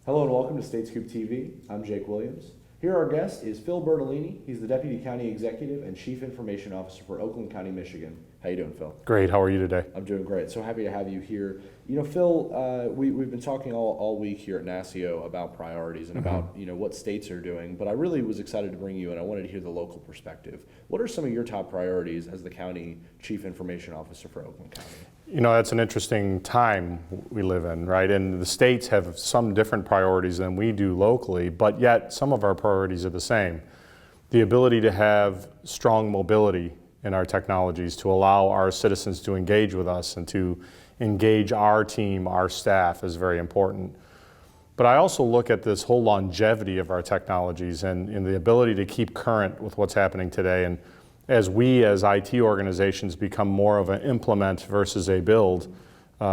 Hello and welcome to State Scoop TV. I'm Jake Williams. Here our guest is Phil Bertolini. He's the Deputy County Executive and Chief Information Officer for Oakland County, Michigan. How you doing, Phil? Great. How are you today? I'm doing great. So happy to have you here. You know, Phil, we've been talking all week here at NASCIO about priorities and about, what states are doing, but I really was excited to bring you in. I wanted to hear the local perspective. What are some of your top priorities as the County Chief Information Officer for Oakland County? You know, that's an interesting time we live in, right? And the states have some different priorities than we do locally, but yet some of our priorities are the same. The ability to have strong mobility in our technologies to allow our citizens to engage with us and to engage our team, our staff is very important. But I also look at this whole longevity of our technologies and the ability to keep current with what's happening today. And as we as IT organizations become more of an implement versus a build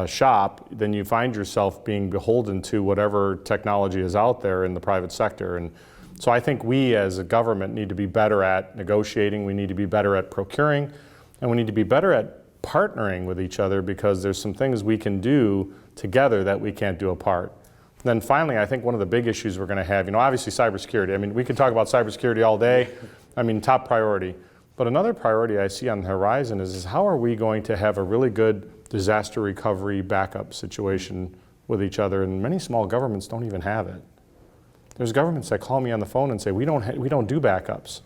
shop, then you find yourself being beholden to whatever technology is out there in the private sector. And so I think we as a government need to be better at negotiating, we need to be better at procuring, and we need to be better at partnering with each other because there's some things we can do together that we can't do apart. And then finally, I think one of the big issues we're going to have, obviously cybersecurity. I mean, we could talk about cybersecurity all day. Top priority. But another priority I see on the horizon is how are we going to have a really good disaster recovery backup situation with each other? And many small governments don't even have it. There's governments that call me on the phone and say, we don't do backups.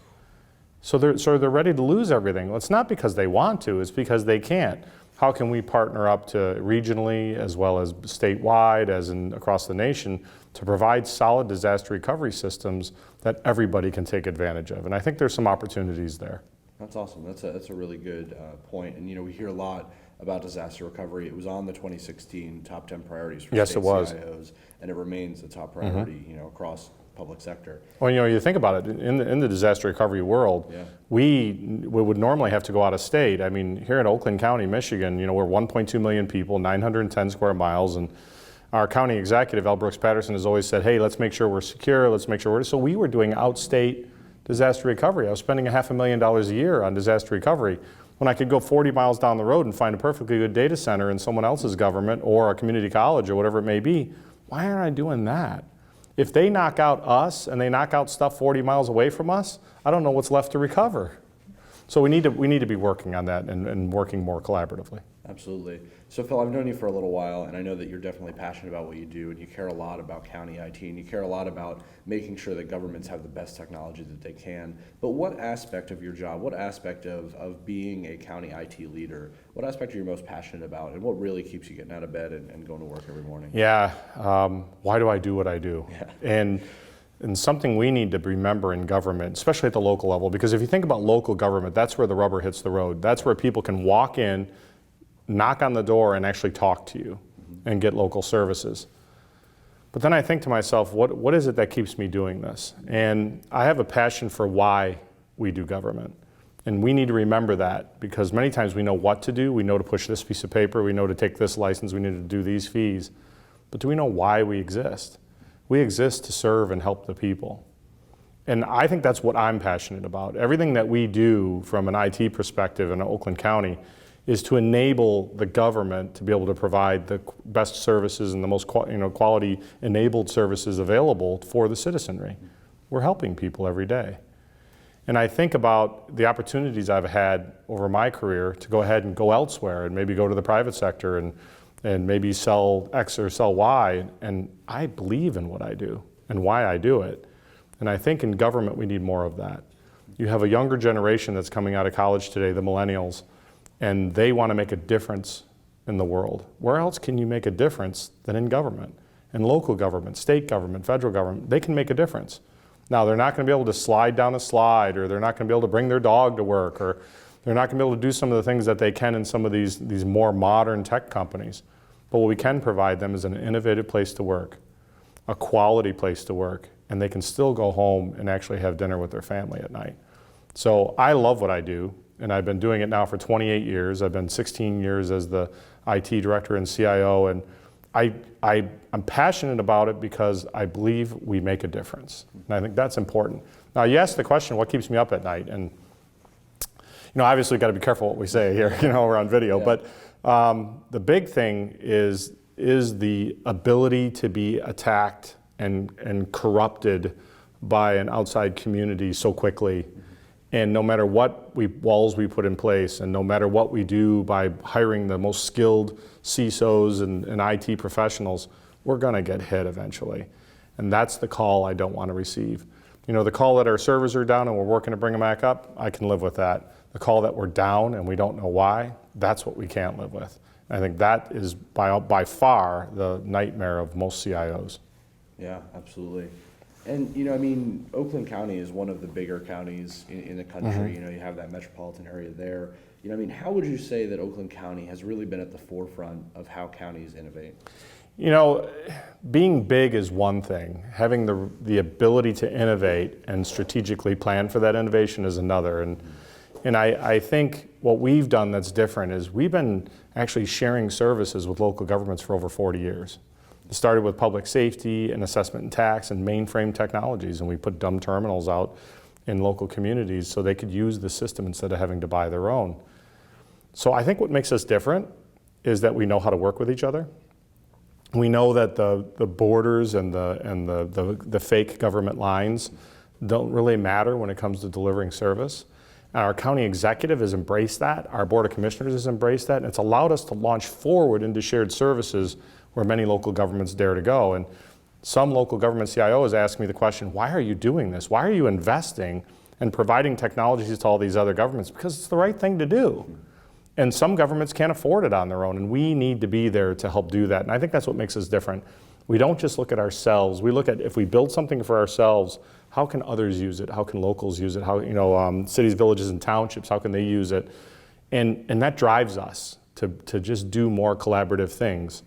So they're ready to lose everything. Well, it's not because they want to, it's because they can't. How can we partner up to regionally as well as statewide, as in across the nation, to provide solid disaster recovery systems that everybody can take advantage of? And I think there's some opportunities there. That's awesome. That's a really good point. And we hear a lot about disaster recovery. It was on the 2016 top 10 priorities for state CIOs, and it remains a top priority, across public sector. Well, you think about it, in the disaster recovery world, we would normally have to go out of state. I mean, here in Oakland County, Michigan, we're 1.2 million people, 910 square miles, and our county executive, L. Brooks Patterson, has always said, hey, let's make sure we're secure, let's make sure so we were doing outstate disaster recovery. I was spending $500,000 a year on disaster recovery when I could go 40 miles down the road and find a perfectly good data center in someone else's government or a community college or whatever it may be. Why aren't I doing that? If they knock out us and they knock out stuff 40 miles away from us, I don't know what's left to recover. So we need to be working on that and working more collaboratively. Absolutely. So Phil, I've known you for a little while, and I know that you're definitely passionate about what you do, and you care a lot about county IT, and you care a lot about making sure that governments have the best technology that they can. But what aspect of your job, what aspect of being a county IT leader, what aspect are you most passionate about, and what really keeps you getting out of bed and going to work every morning? Yeah, why do I do what I do? Yeah. And something we need to remember in government, especially at the local level, because if you think about local government, that's where the rubber hits the road. That's where people can walk in, knock on the door, and actually talk to you and get local services. But then I think to myself, what is it that keeps me doing this? And I have a passion for why we do government. And we need to remember that, because many times we know what to do. We know to push this piece of paper. We know to take this license. We need to do these fees. But do we know why we exist? We exist to serve and help the people. And I think that's what I'm passionate about. Everything that we do from an IT perspective in Oakland County is to enable the government to be able to provide the best services and the most quality enabled services available for the citizenry. We're helping people every day. And I think about the opportunities I've had over my career to go ahead and go elsewhere and maybe go to the private sector and maybe sell X or sell Y, and I believe in what I do and why I do it. And I think in government we need more of that. You have a younger generation that's coming out of college today, the millennials, and they want to make a difference in the world. Where else can you make a difference than in government? In local government, state government, federal government, they can make a difference. Now, they're not going to be able to slide down a slide, or they're not going to be able to bring their dog to work, or they're not going to be able to do some of the things that they can in some of these more modern tech companies. But what we can provide them is an innovative place to work, a quality place to work, and they can still go home and actually have dinner with their family at night. So I love what I do, and I've been doing it now for 28 years. I've been 16 years as the IT director and CIO, and I'm passionate about it because I believe we make a difference. And I think that's important. Now, you asked the question, what keeps me up at night? And obviously we've got to be careful what we say here, we're on video, but the big thing is the ability to be attacked and corrupted by an outside community so quickly. And no matter what walls we put in place, and no matter what we do by hiring the most skilled CISOs and IT professionals, we're going to get hit eventually. And that's the call I don't want to receive. You know, the call that our servers are down and we're working to bring them back up, I can live with that. The call that we're down and we don't know why, that's what we can't live with. I think that is by far the nightmare of most CIOs. Yeah, absolutely. And, you know, I mean, Oakland County is one of the bigger counties in the country. You know, you have that metropolitan area there. You know, I mean, how would you say that Oakland County has really been at the forefront of how counties innovate? You know, being big is one thing. Having the ability to innovate and strategically plan for that innovation is another. And I think what we've done that's different is we've been actually sharing services with local governments for over 40 years. It started with public safety and assessment and tax and mainframe technologies, and we put dumb terminals out in local communities so they could use the system instead of having to buy their own. So I think what makes us different is that we know how to work with each other. We know that the borders and the fake government lines don't really matter when it comes to delivering service. And our county executive has embraced that. Our board of commissioners has embraced that. And it's allowed us to launch forward into shared services where many local governments dare to go. And some local government CIOs ask me the question, why are you doing this? Why are you investing and providing technologies to all these other governments? Because it's the right thing to do. And some governments can't afford it on their own, and we need to be there to help do that. And I think that's what makes us different. We don't just look at ourselves. We look at, if we build something for ourselves, how can others use it? How can locals use it? How, you know, cities, villages, and townships, how can they use it? And that drives us to just do more collaborative things.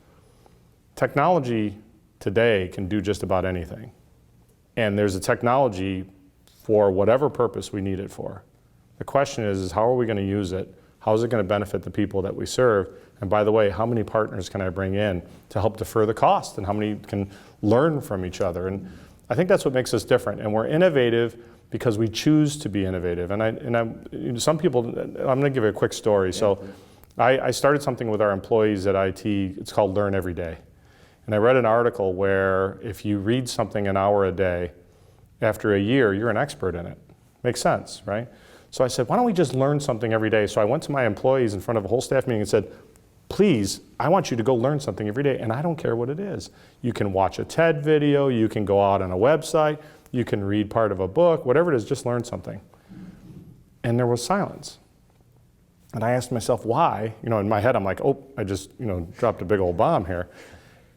Technology today can do just about anything. And there's a technology for whatever purpose we need it for. The question is how are we going to use it? How is it going to benefit the people that we serve? And by the way, how many partners can I bring in to help defer the cost, and how many can learn from each other? And I think that's what makes us different. And we're innovative because we choose to be innovative. And some people, I'm going to give you a quick story. So I started something with our employees at IT. It's called Learn Every Day. And I read an article where if you read something an hour a day, after a year, you're an expert in it. Makes sense, right? So I said, why don't we just learn something every day? So I went to my employees in front of a whole staff meeting and said, please, I want you to go learn something every day, and I don't care what it is. You can watch a TED video, you can go out on a website, you can read part of a book, whatever it is, just learn something. And there was silence. And I asked myself, why? You know, in my head, I'm like, oh, I just, you know, dropped a big old bomb here.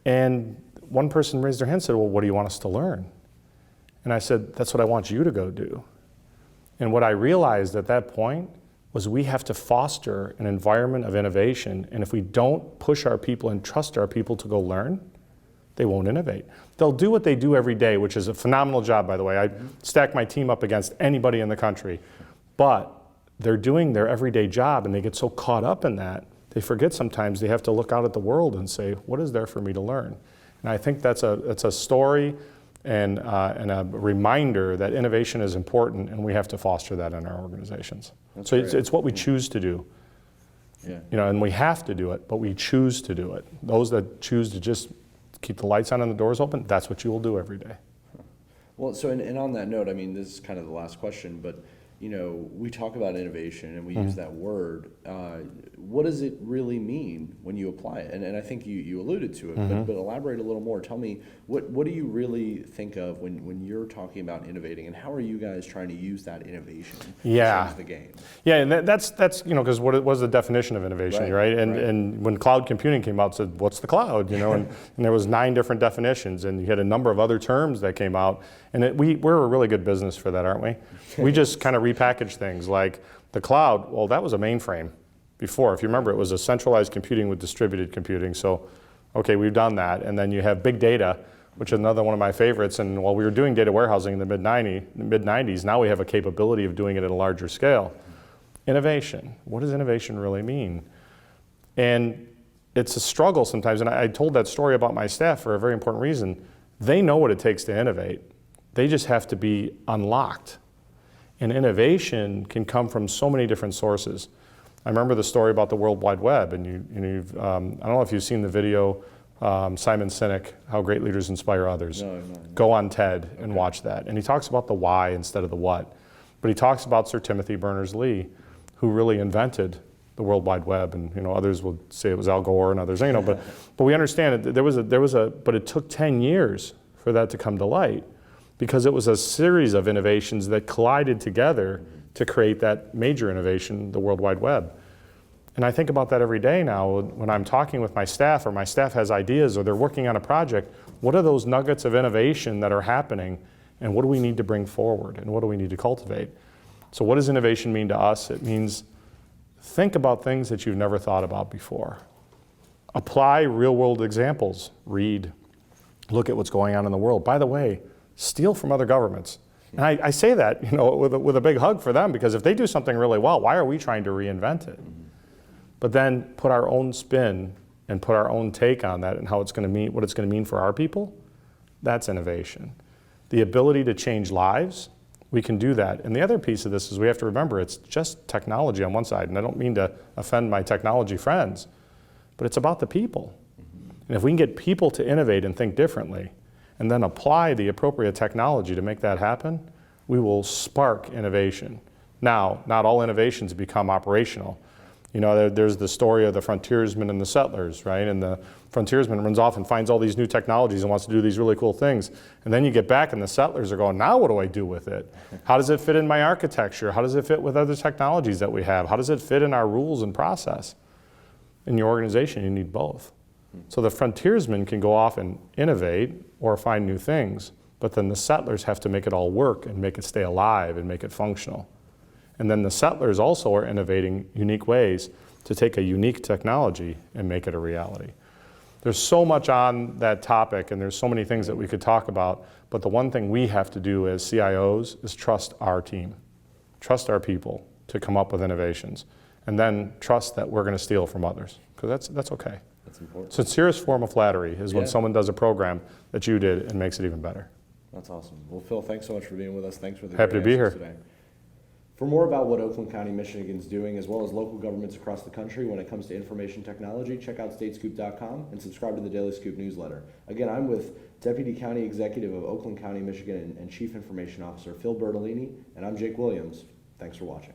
And one person raised their hand and said, well, what do you want us to learn? And I said, that's what I want you to go do. And what I realized at that point was we have to foster an environment of innovation. And if we don't push our people and trust our people to go learn, they won't innovate. They'll do what they do every day, which is a phenomenal job, by the way. I stack my team up against anybody in the country. But they're doing their everyday job, and they get so caught up in that, they forget sometimes they have to look out at the world and say, what is there for me to learn? And I think that's a story and a reminder that innovation is important, and we have to foster that in our organizations. That's so it's what we choose to do. Yeah. You know, and we have to do it, but we choose to do it. Those that choose to just keep the lights on and the doors open, that's what you will do every day. Well, so and on that note, I mean, this is kind of the last question, but you know, we talk about innovation and we use that word. What does it really mean when you apply it? And I think you alluded to it, but elaborate a little more. Tell me, what do you really think of when you're talking about innovating, and how are you guys trying to use that innovation to change the game? Yeah, and that's you know, because what was the definition of innovation, right? And when cloud computing came out, it said, what's the cloud? You know, and there was 9 different definitions, and you had a number of other terms that came out. And we're a really good business for that, aren't we? We just kind of repackage things like the cloud. Well, that was a mainframe before. If you remember, it was a centralized computing with distributed computing. So, okay, we've done that. And then you have big data, which is another one of my favorites. And while we were doing data warehousing in the mid-90s, now we have a capability of doing it at a larger scale. Innovation. What does innovation really mean? And it's a struggle sometimes. And I told that story about my staff for a very important reason. They know what it takes to innovate. They just have to be unlocked. And innovation can come from so many different sources. I remember the story about the World Wide Web, and I don't know if you've seen the video Simon Sinek, How Great Leaders Inspire Others. No. Go on TED and watch that. And he talks about the why instead of the what. But he talks about Sir Timothy Berners-Lee, who really invented the World Wide Web, and others will say it was Al Gore and others, but we understand it. But it took 10 years for that to come to light, because it was a series of innovations that collided together to create that major innovation, the World Wide Web. And I think about that every day now when I'm talking with my staff, or my staff has ideas, or they're working on a project. What are those nuggets of innovation that are happening, and what do we need to bring forward, and what do we need to cultivate? So what does innovation mean to us? It means think about things that you've never thought about before. Apply real-world examples. Read. Look at what's going on in the world. By the way, steal from other governments. And I say that with a big hug for them, because if they do something really well, why are we trying to reinvent it? But then put our own spin and put our own take on that, and how it's going to mean, what it's going to mean for our people. That's innovation. The ability to change lives, we can do that. And the other piece of this is we have to remember it's just technology on one side, and I don't mean to offend my technology friends, but it's about the people. And if we can get people to innovate and think differently, and then apply the appropriate technology to make that happen, we will spark innovation. Now, not all innovations become operational. There's the story of the frontiersmen and the settlers, right? And the frontiersman runs off and finds all these new technologies and wants to do these really cool things. And then you get back and the settlers are going, now what do I do with it? How does it fit in my architecture? How does it fit with other technologies that we have? How does it fit in our rules and process? In your organization, you need both. So the frontiersman can go off and innovate or find new things, but then the settlers have to make it all work and make it stay alive and make it functional. And then the settlers also are innovating unique ways to take a unique technology and make it a reality. There's so much on that topic, and there's so many things that we could talk about, but the one thing we have to do as CIOs is trust our team, trust our people to come up with innovations, and then trust that we're going to steal from others, because that's okay. That's important. Sincerest form of flattery is when someone does a program that you did and makes it even better. That's awesome. Well, Phil, thanks so much for being with us. Thanks for the Happy to great be here. answers today. For more about what Oakland County, Michigan is doing, as well as local governments across the country when it comes to information technology, check out statescoop.com and subscribe to the Daily Scoop newsletter. Again, I'm with Deputy County Executive of Oakland County, Michigan, and Chief Information Officer Phil Bertolini, and I'm Jake Williams. Thanks for watching.